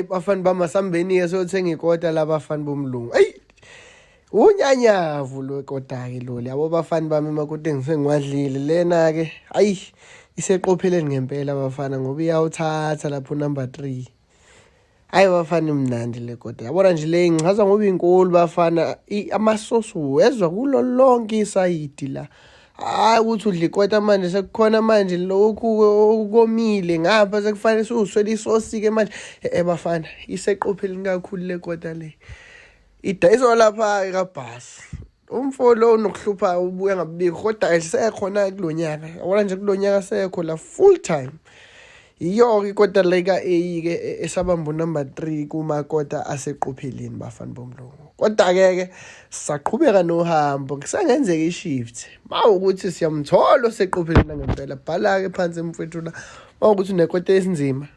Bafana bamasambeni siyothenga ikota labafana bomlungu. Unyanyavu lo kota-ke lo yabo bafana bami emakoteni sengiwadlile lena ke iseqopheleni ngempela bafana ngoba iyawuthatha lapho number 3. Bafana imnandi le kota yabona nje le ngichaza ngoba inkulu bafana amasosi wezwa kulo lonke isayidi la. Ukuthi udla ikota manje sekukhona manje lokhu okomile ngapha sekufanele uswele isosi ke manje bafana iseqopheleni kakhulu le kota le. Idayiswa lapha kaBhasi. Umfo lo unokuhlupha ubuya ngabibiko kodwa ayisekhona kulonyaka. Yabona nje kulonyaka sekho la full time. Iyo ikota leka A ke esabamba number 3 kuma kota aseqopheleni bafana bomlungu. Kodwa ke saqhubeka nohambo kusangenzeka ishift. Mawukuthi siyamthola oseqopheleni ngempela bhala ke phansi emfethu la. Mawukuthi unekota esinzima